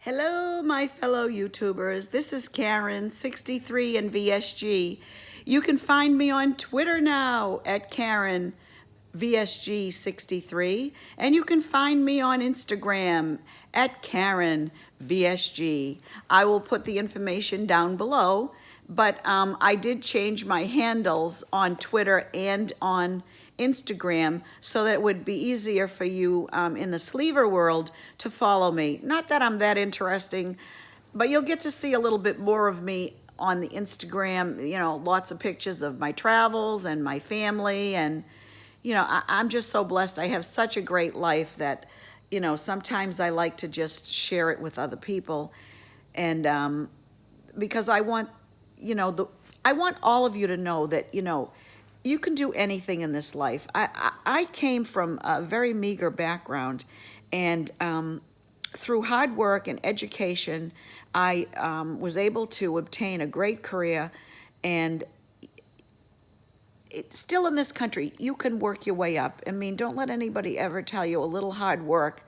Hello, my fellow YouTubers. This is Karen, 63 and VSG. You can find me on Twitter now at Karen VSG63, and you can find me on Instagram at Karen VSG. I will put the information down below, but I did change my handles on Twitter and on Instagram so that it would be easier for you in the sleever world to follow me. Not that I'm that interesting, but you'll get to see a little bit more of me on the Instagram, lots of pictures of my travels and my family. And, I'm just so blessed. I have such a great life that, sometimes I like to just share it with other people. And because I want, I want all of you to know that, you can do anything in this life. I came from a very meager background, and through hard work and education, I was able to obtain a great career. And still in this country, you can work your way up. I mean, don't let anybody ever tell you a little hard work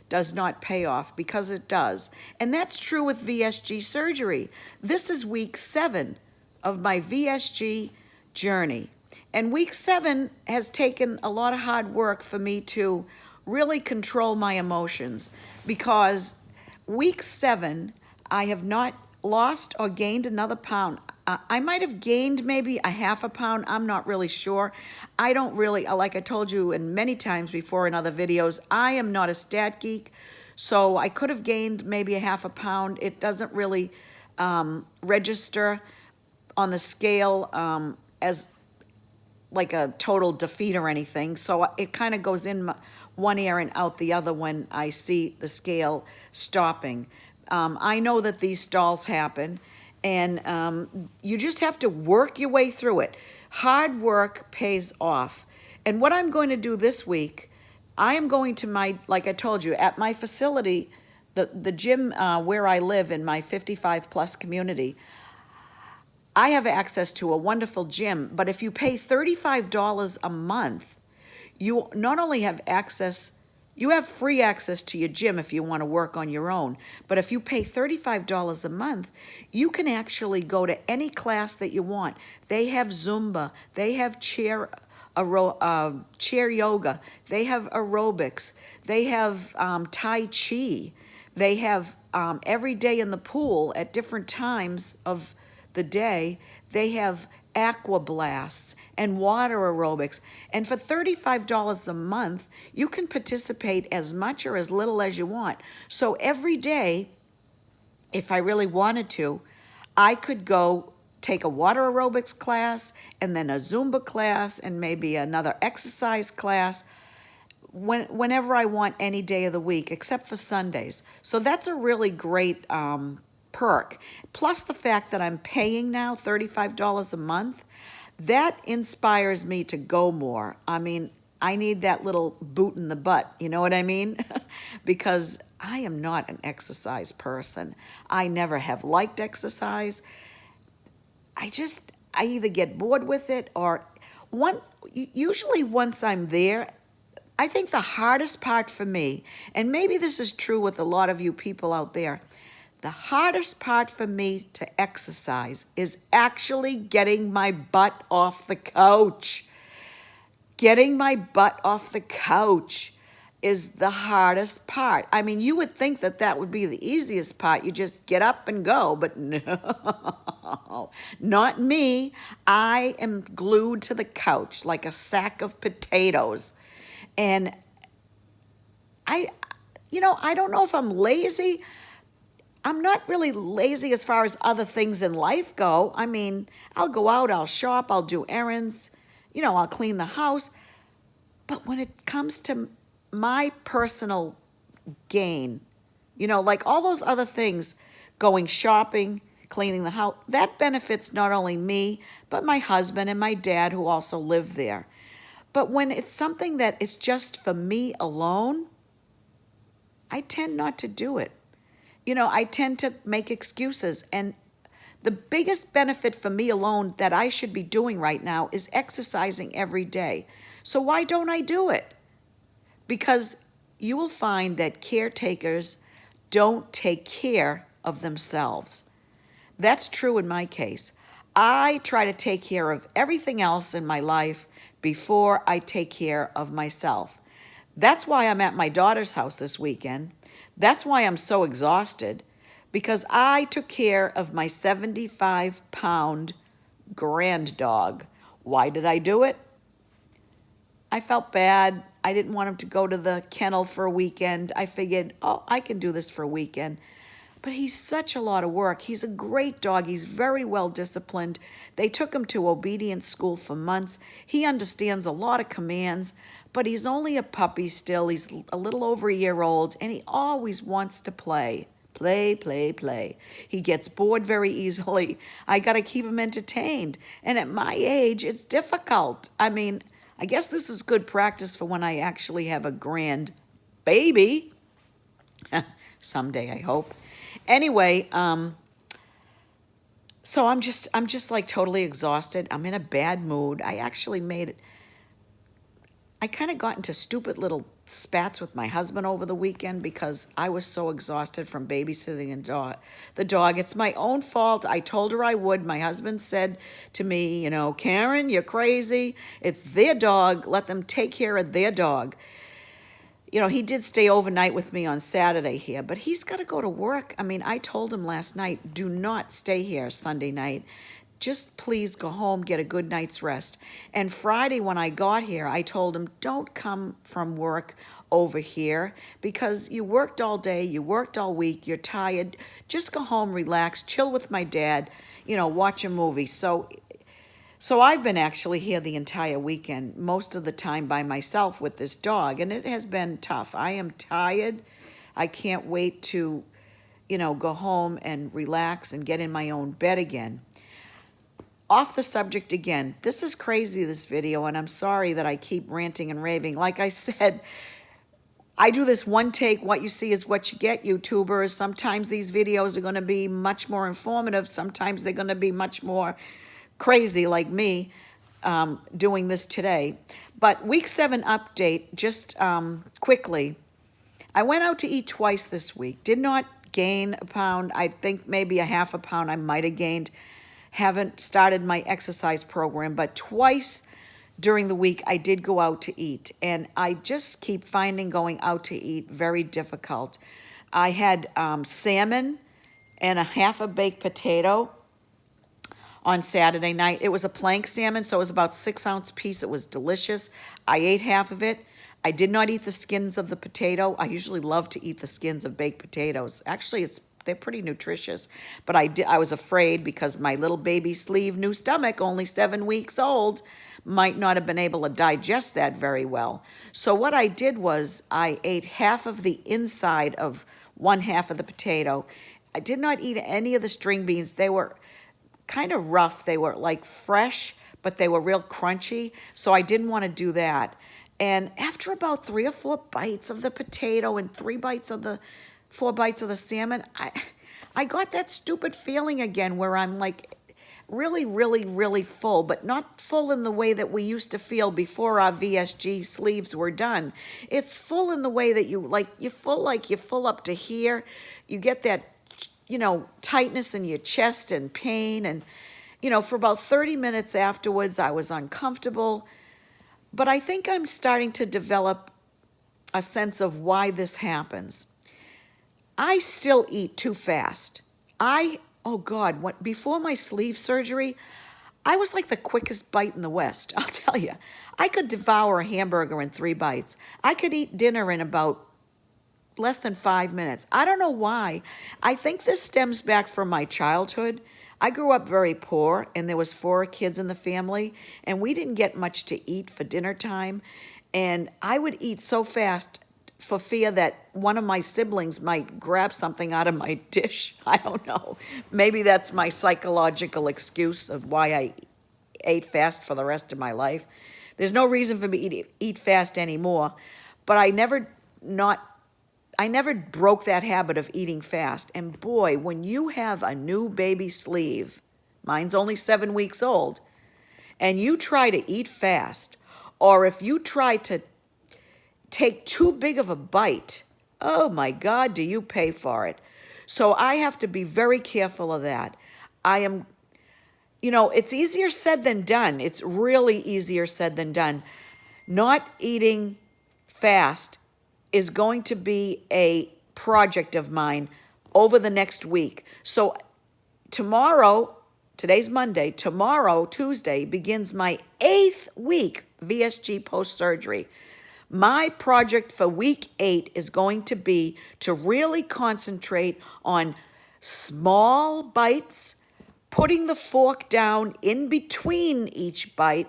does not pay off, because it does. And that's true with VSG surgery. This is week 7 of my VSG journey. And week 7 has taken a lot of hard work for me to really control my emotions, because week 7, I have not lost or gained another pound. I might have gained maybe a half a pound. I'm not really sure. I don't really, like I told you and many times before in other videos, I am not a stat geek. So I could have gained maybe a half a pound. It doesn't really register on the scale as like a total defeat or anything. So it kind of goes in one ear and out the other when I see the scale stopping. I know that these stalls happen, and you just have to work your way through it. Hard work pays off. And what I'm going to do this week, I am going to like I told you, at my facility, the gym where I live in my 55 plus community, I have access to a wonderful gym. But if you pay $35 a month, you not only have access, you have free access to your gym if you want to work on your own. But if you pay $35 a month, you can actually go to any class that you want. They have Zumba, they have chair yoga, they have aerobics, they have Tai Chi, they have every day in the pool at different times of the day, they have aqua blasts and water aerobics. And for $35 a month, you can participate as much or as little as you want. So every day, if I really wanted to, I could go take a water aerobics class and then a Zumba class and maybe another exercise class whenever I want, any day of the week, except for Sundays. So that's a really great perk. Plus the fact that I'm paying now $35 a month, that inspires me to go more. I mean, I need that little boot in the butt, you know what I mean? Because I am not an exercise person. I never have liked exercise. I either get bored with it, or usually once I'm there, I think the hardest part for me, and maybe this is true with a lot of you people out there, the hardest part for me to exercise is actually getting my butt off the couch. Getting my butt off the couch is the hardest part. I mean, you would think that that would be the easiest part. You just get up and go, but no, not me. I am glued to the couch like a sack of potatoes. And I don't know if I'm lazy. I'm not really lazy as far as other things in life go. I mean, I'll go out, I'll shop, I'll do errands, I'll clean the house. But when it comes to my personal gain, like all those other things, going shopping, cleaning the house, that benefits not only me, but my husband and my dad who also live there. But when it's something that it's just for me alone, I tend not to do it. I tend to make excuses. And the biggest benefit for me alone that I should be doing right now is exercising every day. So why don't I do it? Because you will find that caretakers don't take care of themselves. That's true in my case. I try to take care of everything else in my life before I take care of myself. That's why I'm at my daughter's house this weekend. That's why I'm so exhausted, because I took care of my 75-pound grand dog. Why did I do it? I felt bad. I didn't want him to go to the kennel for a weekend. I figured, oh, I can do this for a weekend. But he's such a lot of work. He's a great dog. He's very well disciplined. They took him to obedience school for months. He understands a lot of commands, but he's only a puppy still. He's a little over a year old, and he always wants to play. Play, play, play. He gets bored very easily. I got to keep him entertained. And at my age, it's difficult. I mean, I guess this is good practice for when I actually have a grand baby. Someday, I hope. Anyway, so I'm just like totally exhausted. I'm in a bad mood. I actually I kind of got into stupid little spats with my husband over the weekend because I was so exhausted from babysitting the dog. It's my own fault. I told her I would. My husband said to me, you know, Karen, you're crazy. It's their dog. Let them take care of their dog. You know, he did stay overnight with me on Saturday here, but he's got to go to work. I mean, I told him last night, do not stay here Sunday night. Just please go home, get a good night's rest. And Friday when I got here, I told him, don't come from work over here because you worked all day, you worked all week, you're tired. Just go home, relax, chill with my dad, you know, watch a movie. So I've been actually here the entire weekend, most of the time by myself with this dog, and it has been tough. I am tired. I can't wait to, you know, go home and relax and get in my own bed again. Off the subject again. This is crazy, this video, and I'm sorry that I keep ranting and raving. Like I said, I do this one take, what you see is what you get, YouTubers. Sometimes these videos are going to be much more informative. Sometimes they're going to be much more crazy like me doing this today. But week 7 update, just quickly. I went out to eat twice this week. Did not gain a pound. I think maybe a half a pound I might have gained. Haven't started my exercise program, but twice during the week I did go out to eat. And I just keep finding going out to eat very difficult. I had salmon and a half a baked potato on Saturday night. It was a plank salmon, so it was about 6-ounce piece. It was delicious. I ate half of it. I did not eat the skins of the potato. I usually love to eat the skins of baked potatoes. Actually, they're pretty nutritious, but I was afraid because my little baby sleeve, new stomach, only 7 weeks old, might not have been able to digest that very well. So what I did was I ate half of the inside of one half of the potato. I did not eat any of the string beans. They were kind of rough. They were like fresh, but they were real crunchy. So I didn't want to do that. And after about 3 or 4 bites of the potato and 4 bites of the salmon, I got that stupid feeling again where I'm like really, really, really full, but not full in the way that we used to feel before our VSG sleeves were done. It's full in the way that you're full up to here. You get that, you know, tightness in your chest and pain. And, you know, for about 30 minutes afterwards, I was uncomfortable. But I think I'm starting to develop a sense of why this happens. I still eat too fast. Oh God, before my sleeve surgery, I was like the quickest bite in the West, I'll tell you. I could devour a hamburger in 3 bites. I could eat dinner in about less than 5 minutes. I don't know why. I think this stems back from my childhood. I grew up very poor, and there was 4 kids in the family, and we didn't get much to eat for dinner time. And I would eat so fast for fear that one of my siblings might grab something out of my dish. I don't know. Maybe that's my psychological excuse of why I ate fast for the rest of my life. There's no reason for me to eat fast anymore, but I never broke that habit of eating fast. And boy, when you have a new baby sleeve, mine's only 7 weeks old, and you try to eat fast, or if you try to take too big of a bite Oh my God, do you pay for it? So I have to be very careful of that. I am, it's easier said than done. It's really easier said than done. Not eating fast is going to be a project of mine over the next week. So tomorrow, today's Monday, tomorrow, Tuesday, begins my 8th week VSG post-surgery. My project for week 8 is going to be to really concentrate on small bites, putting the fork down in between each bite,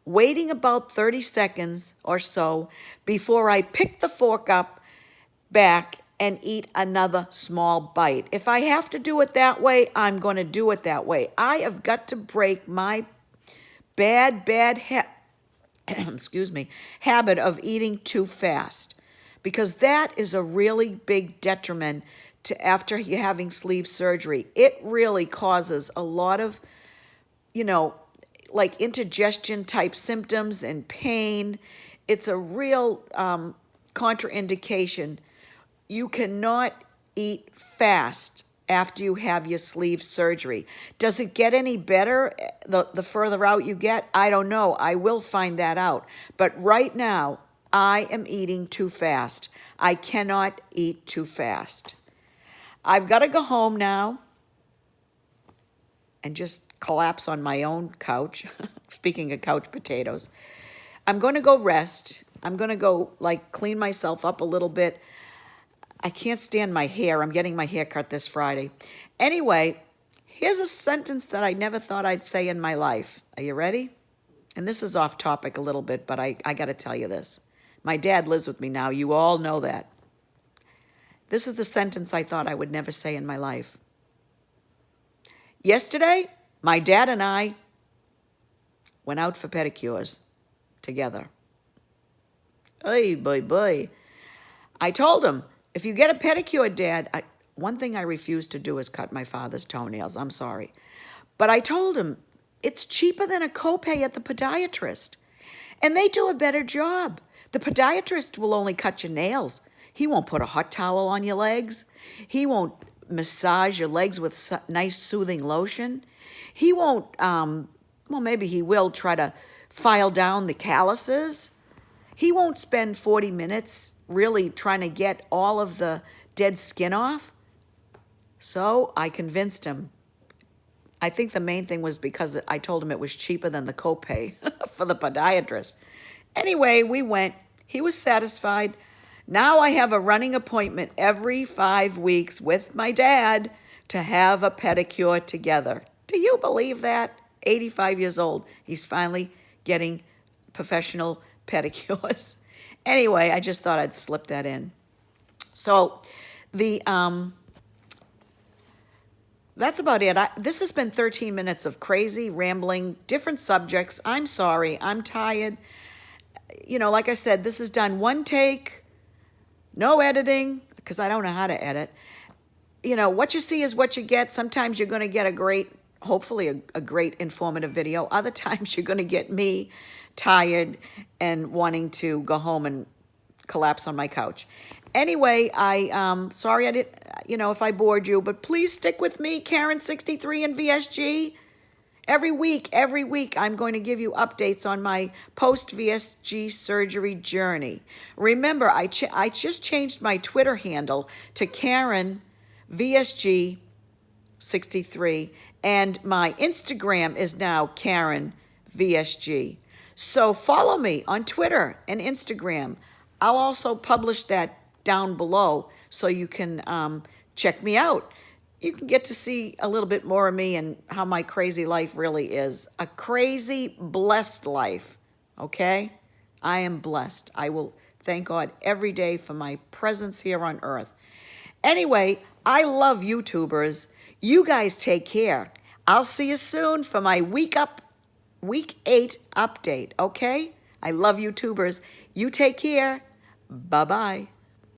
waiting about 30 seconds or so before I pick the fork up back and eat another small bite. If I have to do it that way, I'm going to do it that way. I have got to break my bad excuse me, habit of eating too fast, because that is a really big detriment to after you having sleeve surgery. It really causes a lot of, like indigestion type symptoms and pain. It's a real contraindication. You cannot eat fast after you have your sleeve surgery. Does it get any better the further out you get? I don't know. I will find that out. But right now, I am eating too fast. I cannot eat too fast. I've got to go home now and just collapse on my own couch. Speaking of couch potatoes, I'm going to go rest. I'm going to go clean myself up a little bit. I can't stand my hair. I'm getting my hair cut this Friday. Anyway, here's a sentence that I never thought I'd say in my life. Are you ready? And this is off topic a little bit, but I got to tell you this. My dad lives with me now. You all know that. This is the sentence I thought I would never say in my life. Yesterday, my dad and I went out for pedicures together. Oy, boy, boy. I told him, if you get a pedicure, Dad, one thing I refuse to do is cut my father's toenails. I'm sorry. But I told him, it's cheaper than a copay at the podiatrist. And they do a better job. The podiatrist will only cut your nails. He won't put a hot towel on your legs. He won't massage your legs with nice soothing lotion. He won't, well, maybe he will try to file down the calluses. He won't spend 40 minutes really trying to get all of the dead skin off. So I convinced him. I think the main thing was because I told him it was cheaper than the copay for the podiatrist. Anyway, we went. He was satisfied. Now I have a running appointment every 5 weeks with my dad to have a pedicure together. Do you believe that? 85 years old. He's finally getting professional pedicures. Anyway, I just thought I'd slip that in. So that's about it. This has been 13 minutes of crazy rambling, different subjects. I'm sorry. I'm tired. Like I said, this is done one take, no editing, because I don't know how to edit. What you see is what you get. Sometimes you're going to get hopefully a great informative video. Other times you're going to get me tired and wanting to go home and collapse on my couch. Anyway, sorry I didn't, if I bored you, but please stick with me, Karen63 and VSG. Every week, I'm going to give you updates on my post VSG surgery journey. Remember, I just changed my Twitter handle to Karen VSG63, and my Instagram is now Karen VSG. So follow me on Twitter and Instagram. I'll also publish that down below so you can check me out. You can get to see a little bit more of me and how my crazy life really is. A crazy, blessed life, okay? I am blessed. I will thank God every day for my presence here on earth. Anyway, I love YouTubers. You guys take care. I'll see you soon for my week 8 update, okay? I love YouTubers. You take care. Bye-bye.